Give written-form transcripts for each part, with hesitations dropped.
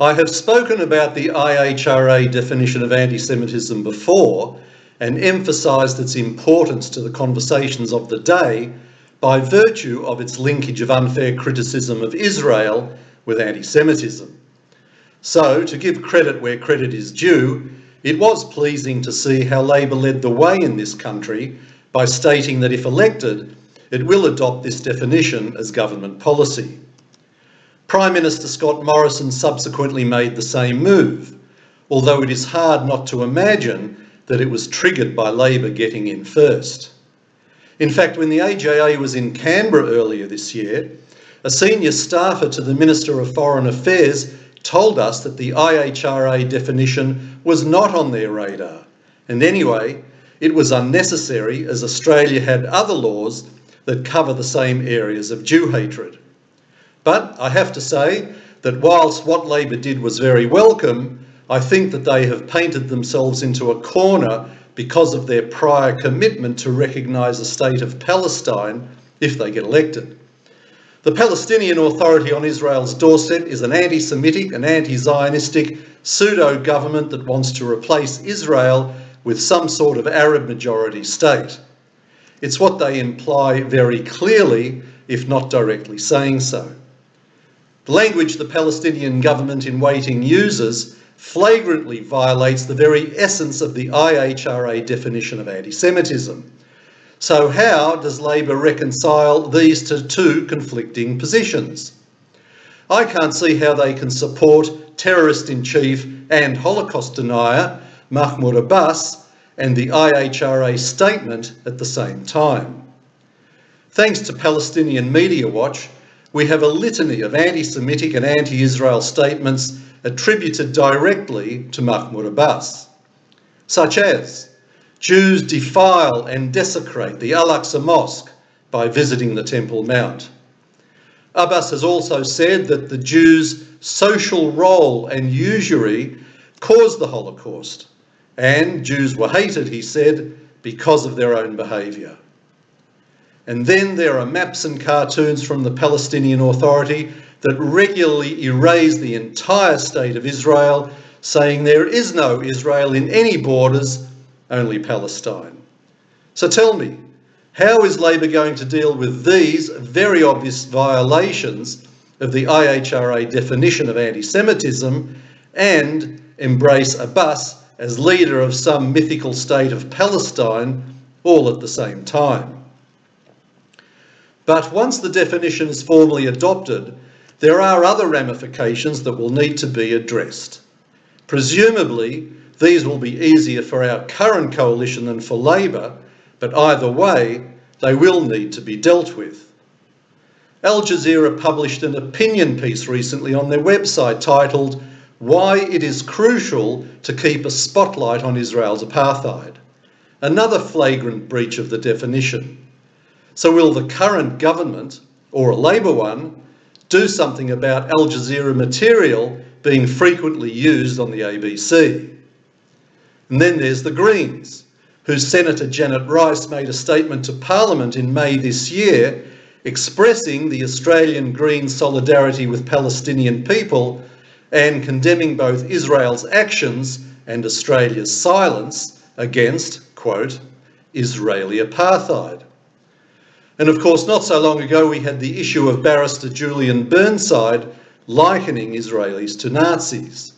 I have spoken about the IHRA definition of anti-Semitism before and emphasised its importance to the conversations of the day by virtue of its linkage of unfair criticism of Israel with anti-Semitism. So, to give credit where credit is due, it was pleasing to see how Labor led the way in this country by stating that if elected, it will adopt this definition as government policy. Prime Minister Scott Morrison subsequently made the same move, although it is hard not to imagine that it was triggered by Labor getting in first. In fact, when the AJA was in Canberra earlier this year, a senior staffer to the Minister of Foreign Affairs told us that the IHRA definition was not on their radar, and anyway, it was unnecessary as Australia had other laws that cover the same areas of Jew hatred. But I have to say that whilst what Labor did was very welcome, I think that they have painted themselves into a corner because of their prior commitment to recognise a state of Palestine if they get elected. The Palestinian Authority on Israel's doorstep is an anti-Semitic and anti-Zionistic pseudo-government that wants to replace Israel with some sort of Arab majority state. It's what they imply very clearly, if not directly saying so. The language the Palestinian government in waiting uses flagrantly violates the very essence of the IHRA definition of anti-Semitism. So how does Labor reconcile these two conflicting positions? I can't see how they can support terrorist-in-chief and Holocaust denier Mahmoud Abbas and the IHRA statement at the same time. Thanks to Palestinian Media Watch, we have a litany of anti-Semitic and anti-Israel statements attributed directly to Mahmoud Abbas, such as Jews defile and desecrate the Al-Aqsa Mosque by visiting the Temple Mount. Abbas has also said that the Jews' social role and usury caused the Holocaust, and Jews were hated, he said, because of their own behaviour. And then there are maps and cartoons from the Palestinian Authority that regularly erase the entire state of Israel, saying there is no Israel in any borders, only Palestine. So tell me, how is Labor going to deal with these very obvious violations of the IHRA definition of anti-Semitism and embrace Abbas as leader of some mythical state of Palestine all at the same time? But once the definition is formally adopted, there are other ramifications that will need to be addressed. Presumably, these will be easier for our current coalition than for Labor, but either way, they will need to be dealt with. Al Jazeera published an opinion piece recently on their website titled "Why It Is Crucial to Keep a Spotlight on Israel's Apartheid," another flagrant breach of the definition. So will the current government, or a Labor one, do something about Al Jazeera material being frequently used on the ABC? And then there's the Greens, whose Senator Janet Rice made a statement to Parliament in May this year expressing the Australian Greens' solidarity with Palestinian people and condemning both Israel's actions and Australia's silence against, quote, Israeli apartheid. And of course, not so long ago, we had the issue of Barrister Julian Burnside likening Israelis to Nazis.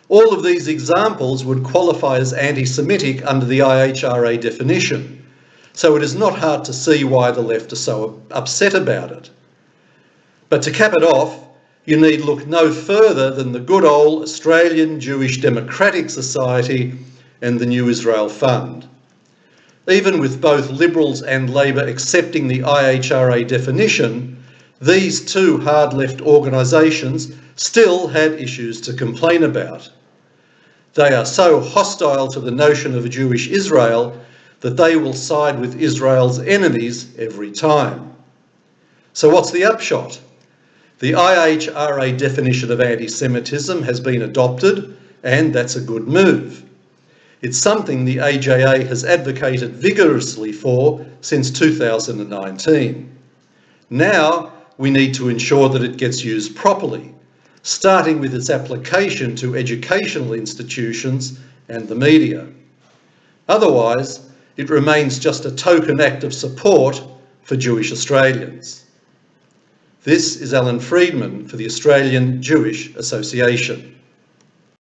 All of these examples would qualify as anti-Semitic under the IHRA definition, so it is not hard to see why the left are so upset about it. But to cap it off, you need look no further than the good old Australian Jewish Democratic Society and the New Israel Fund. Even with both Liberals and Labor accepting the IHRA definition, these two hard-left organisations still had issues to complain about. They are so hostile to the notion of a Jewish Israel that they will side with Israel's enemies every time. So what's the upshot? The IHRA definition of anti-Semitism has been adopted, and that's a good move. It's something the AJA has advocated vigorously for since 2019. Now we need to ensure that it gets used properly, starting with its application to educational institutions and the media. Otherwise, it remains just a token act of support for Jewish Australians. This is Alan Friedman for the Australian Jewish Association.